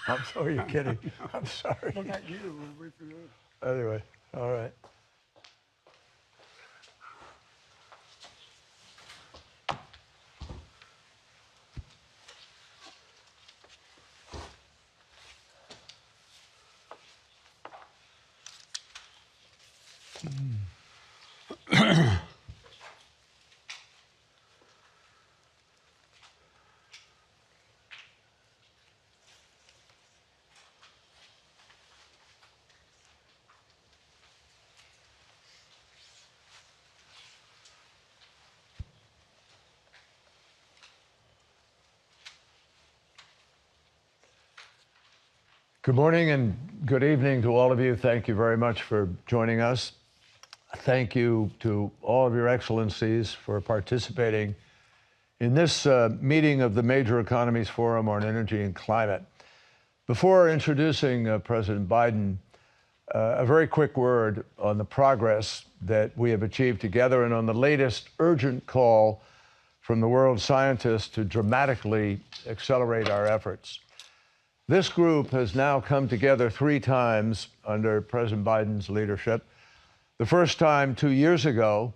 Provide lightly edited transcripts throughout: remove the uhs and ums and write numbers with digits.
I'm sorry, you're kidding. I'm sorry. Well, not you. We'll wait for you. Anyway, all right. Good morning and good evening to all of you. Thank you very much for joining us. Thank you to all of your excellencies for participating in this meeting of the Major Economies Forum on Energy and Climate. Before introducing President Biden, a very quick word on the progress that we have achieved together and on the latest urgent call from the world scientists to dramatically accelerate our efforts. This group has now come together 3 times under President Biden's leadership. The first time 2 years ago,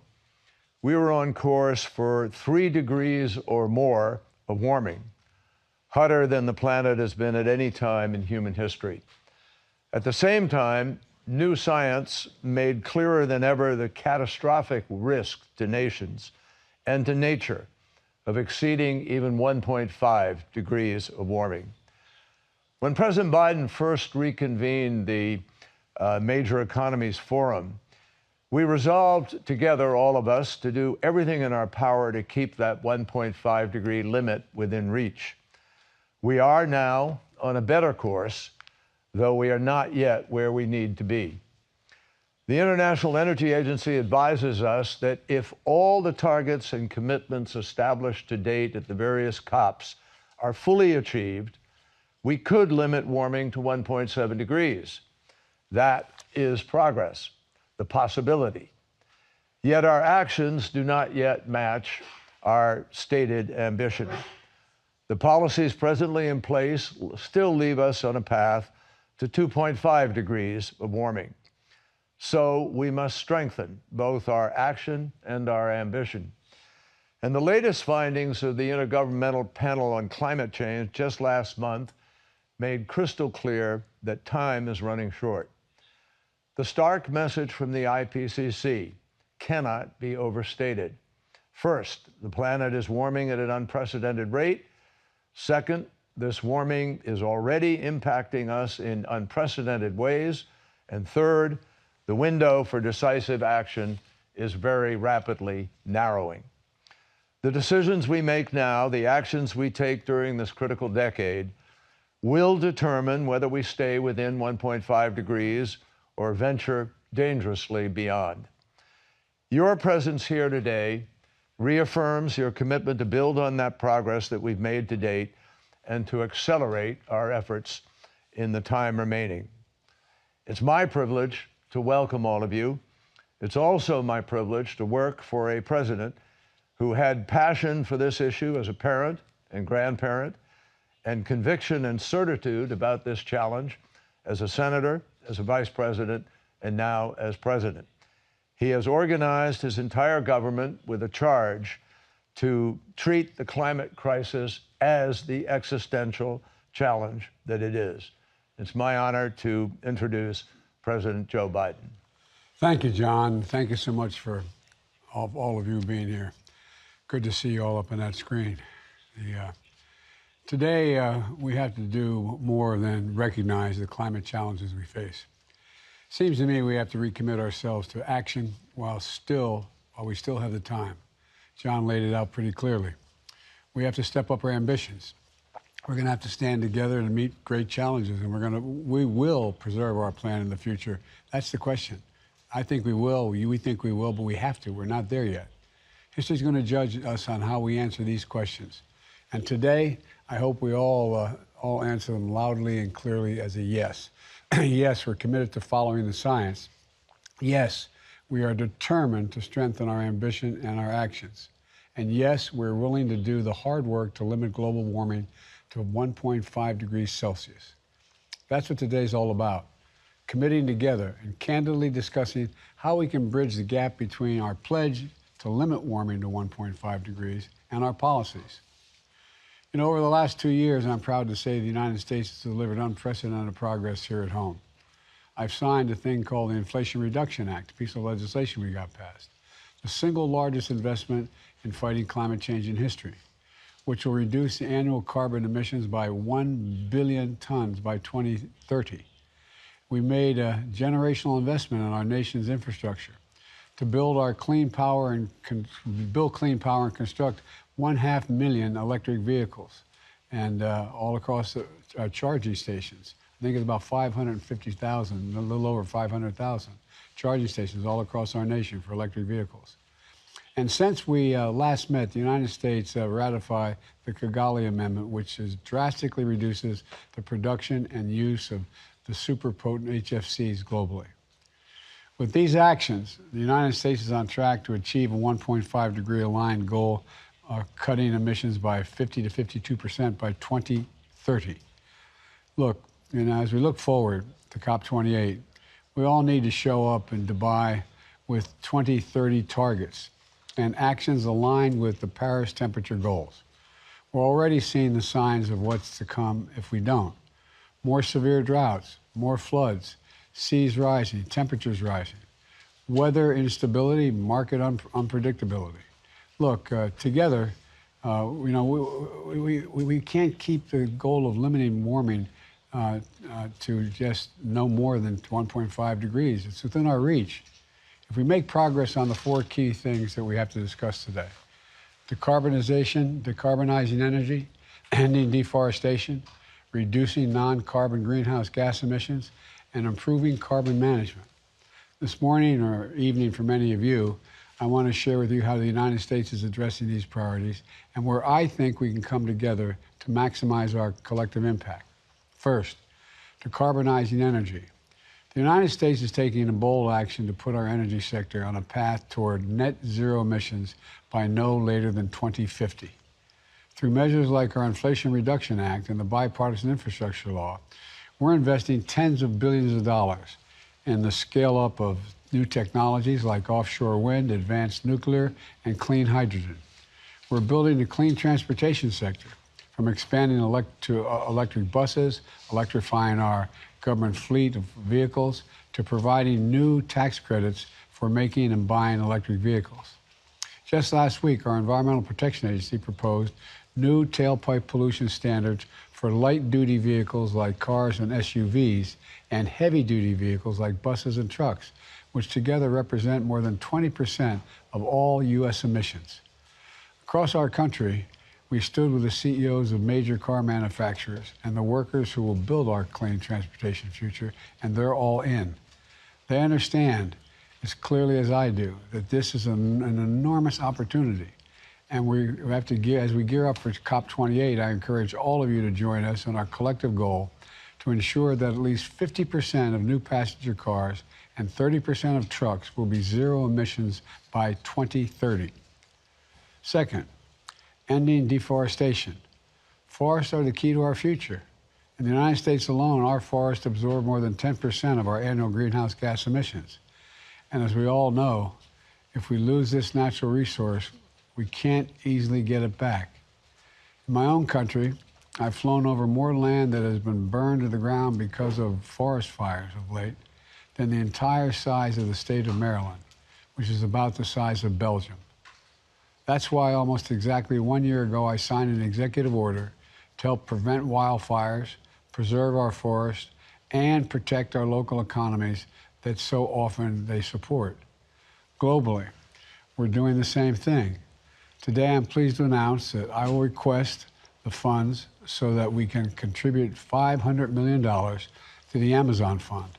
we were on course for 3 degrees or more of warming, hotter than the planet has been at any time in human history. At the same time, new science made clearer than ever the catastrophic risk to nations and to nature of exceeding even 1.5 degrees of warming. When President Biden first reconvened the Major Economies Forum, we resolved together, all of us, to do everything in our power to keep that 1.5 degree limit within reach. We are now on a better course, though we are not yet where we need to be. The International Energy Agency advises us that if all the targets and commitments established to date at the various COPs are fully achieved, we could limit warming to 1.7 degrees. That is progress, the possibility. Yet our actions do not yet match our stated ambition. The policies presently in place still leave us on a path to 2.5 degrees of warming. So we must strengthen both our action and our ambition. And the latest findings of the Intergovernmental Panel on Climate Change just last month made crystal clear that time is running short. The stark message from the IPCC cannot be overstated. First, the planet is warming at an unprecedented rate. Second, this warming is already impacting us in unprecedented ways. And third, the window for decisive action is very rapidly narrowing. The decisions we make now, the actions we take during this critical decade, will determine whether we stay within 1.5 degrees or venture dangerously beyond. Your presence here today reaffirms your commitment to build on that progress that we've made to date and to accelerate our efforts in the time remaining. It's my privilege to welcome all of you. It's also my privilege to work for a president who had passion for this issue as a parent and grandparent, and conviction and certitude about this challenge as a senator, as a vice president, and now as president. He has organized his entire government with a charge to treat the climate crisis as the existential challenge that it is. It's my honor to introduce President Joe Biden. Thank you, John. Thank you so much for all of you being here. Good to see you all up on that screen. Today, we have to do more than recognize the climate challenges we face. Seems to me we have to recommit ourselves to action while we still have the time. John laid it out pretty clearly. We have to step up our ambitions. We're going to have to stand together to meet great challenges, and we will preserve our plan in the future. That's the question. I think we will. We think we will, but we have to. We're not there yet. History's going to judge us on how we answer these questions. And today, I hope we all answer them loudly and clearly as a yes. Yes, we're committed to following the science. Yes, we are determined to strengthen our ambition and our actions. And yes, we're willing to do the hard work to limit global warming to 1.5 degrees Celsius. That's what today's all about. Committing together and candidly discussing how we can bridge the gap between our pledge to limit warming to 1.5 degrees and our policies. You know, over the last 2 years, I'm proud to say the United States has delivered unprecedented progress here at home. I've signed a thing called the Inflation Reduction Act, a piece of legislation we got passed, the single largest investment in fighting climate change in history, which will reduce the annual carbon emissions by 1 billion tons by 2030. We made a generational investment in our nation's infrastructure to build clean power and construct 1.5 million electric vehicles and all across the charging stations. I think it's about 550,000, a little over 500,000 charging stations all across our nation for electric vehicles. And since we last met, the United States ratified the Kigali Amendment, which drastically reduces the production and use of the super potent HFCs globally. With these actions, the United States is on track to achieve a 1.5 degree aligned goal, cutting emissions by 50 to 52% by 2030. Look, you know, as we look forward to COP28, we all need to show up in Dubai with 2030 targets and actions aligned with the Paris temperature goals. We're already seeing the signs of what's to come if we don't. More severe droughts, more floods, seas rising, temperatures rising, weather instability, market unpredictability. Look, together, you know, we can't keep the goal of limiting warming to just no more than 1.5 degrees. It's within our reach. If we make progress on the 4 key things that we have to discuss today: decarbonizing energy, ending deforestation, reducing non-carbon greenhouse gas emissions, and improving carbon management. This morning or evening for many of you, I want to share with you how the United States is addressing these priorities and where I think we can come together to maximize our collective impact. First, decarbonizing energy. The United States is taking a bold action to put our energy sector on a path toward net zero emissions by no later than 2050. Through measures like our Inflation Reduction Act and the Bipartisan Infrastructure Law, we're investing tens of billions of dollars in the scale-up of new technologies like offshore wind, advanced nuclear, and clean hydrogen. We're building a clean transportation sector, from expanding to electric buses, electrifying our government fleet of vehicles, to providing new tax credits for making and buying electric vehicles. Just last week, our Environmental Protection Agency proposed new tailpipe pollution standards for light-duty vehicles like cars and SUVs and heavy-duty vehicles like buses and trucks, which together represent more than 20% of all U.S. emissions. Across our country, we stood with the CEOs of major car manufacturers and the workers who will build our clean transportation future, and they're all in. They understand as clearly as I do that this is an enormous opportunity. And we have to, as we gear up for COP28, I encourage all of you to join us in our collective goal to ensure that at least 50% of new passenger cars and 30% of trucks will be zero emissions by 2030. Second, ending deforestation. Forests are the key to our future. In the United States alone, our forests absorb more than 10% of our annual greenhouse gas emissions. And as we all know, if we lose this natural resource, we can't easily get it back. In my own country, I've flown over more land that has been burned to the ground because of forest fires of late than the entire size of the state of Maryland, which is about the size of Belgium. That's why almost exactly 1 year ago, I signed an executive order to help prevent wildfires, preserve our forests, and protect our local economies that so often they support. Globally, we're doing the same thing. Today, I'm pleased to announce that I will request the funds so that we can contribute $500 million to the Amazon Fund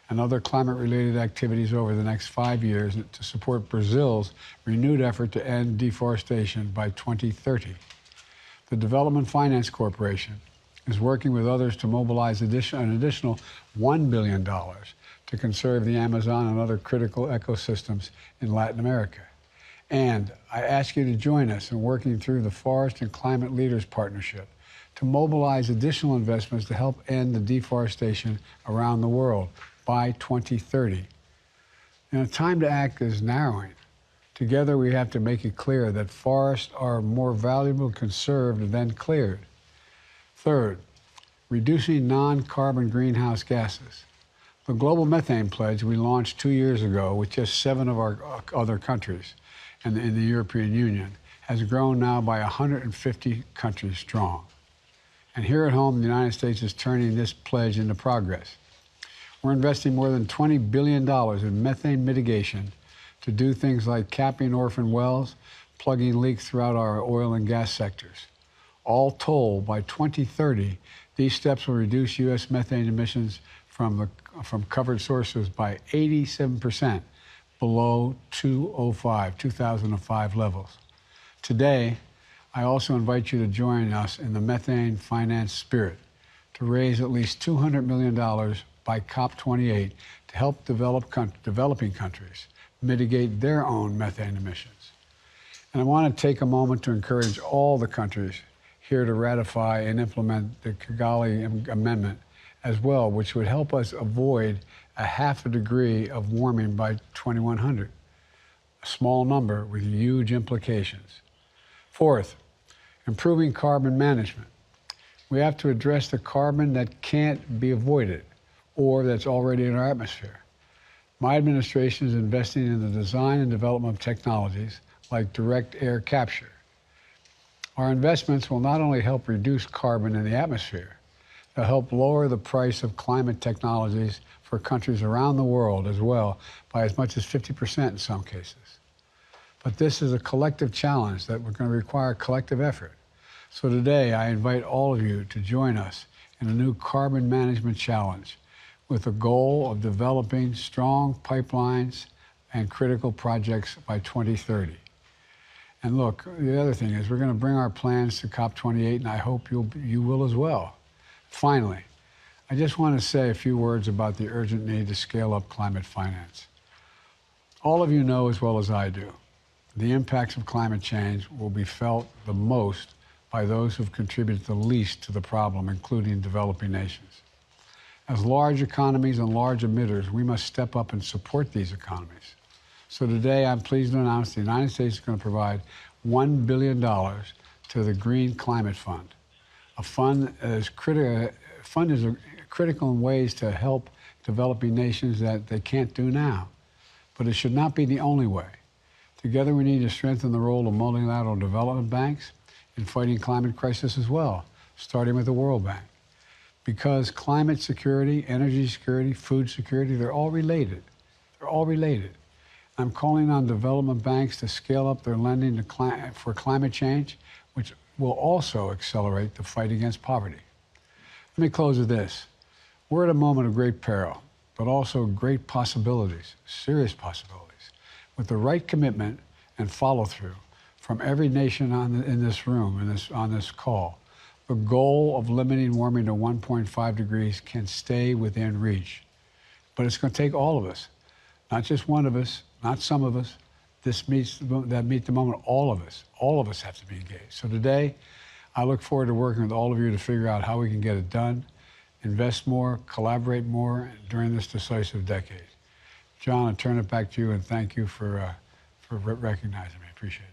and other climate-related activities over the next 5 years to support Brazil's renewed effort to end deforestation by 2030. The Development Finance Corporation is working with others to mobilize an additional $1 billion to conserve the Amazon and other critical ecosystems in Latin America. And I ask you to join us in working through the Forest and Climate Leaders Partnership to mobilize additional investments to help end the deforestation around the world by 2030. And the time to act is narrowing. Together, we have to make it clear that forests are more valuable conserved than cleared. Third, reducing non-carbon greenhouse gases. The global methane pledge we launched 2 years ago with just 7 of our other countries in the European Union has grown now by 150 countries strong. And here at home, the United States is turning this pledge into progress. We're investing more than $20 billion in methane mitigation to do things like capping orphan wells, plugging leaks throughout our oil and gas sectors. All told, by 2030, these steps will reduce U.S. methane emissions from covered sources by 87% below 2005 levels. Today, I also invite you to join us in the methane finance spirit to raise at least $200 million by COP28 to help developing countries mitigate their own methane emissions. And I want to take a moment to encourage all the countries here to ratify and implement the Kigali Amendment as well, which would help us avoid a 0.5 degree of warming by 2100, a small number with huge implications. Fourth, improving carbon management. We have to address the carbon that can't be avoided or that's already in our atmosphere. My administration is investing in the design and development of technologies like direct air capture. Our investments will not only help reduce carbon in the atmosphere, they'll help lower the price of climate technologies for countries around the world as well by as much as 50% in some cases. But this is a collective challenge that we're going to require collective effort. So today, I invite all of you to join us in a new carbon management challenge with the goal of developing strong pipelines and critical projects by 2030. And look, the other thing is we're going to bring our plans to COP28, and I hope you will as well. Finally, I just want to say a few words about the urgent need to scale up climate finance. All of you know as well as I do, the impacts of climate change will be felt the most by those who've contributed the least to the problem, including developing nations. As large economies and large emitters, we must step up and support these economies. So today, I'm pleased to announce the United States is going to provide $1 billion to the Green Climate Fund. A fund is critical in ways to help developing nations that they can't do now. But it should not be the only way. Together, we need to strengthen the role of multilateral development banks in fighting climate crisis as well, starting with the World Bank. Because climate security, energy security, food security, they're all related. They're all related. I'm calling on development banks to scale up their lending for climate change, which will also accelerate the fight against poverty. Let me close with this. We're at a moment of great peril, but also great possibilities, serious possibilities. With the right commitment and follow-through from every nation in this room, on this call, the goal of limiting warming to 1.5 degrees can stay within reach. But it's going to take all of us, not just one of us, not some of us. Meet the moment, all of us. All of us have to be engaged. So today, I look forward to working with all of you to figure out how we can get it done, invest more, collaborate more during this decisive decade. John, I turn it back to you and thank you for recognizing me. Appreciate it.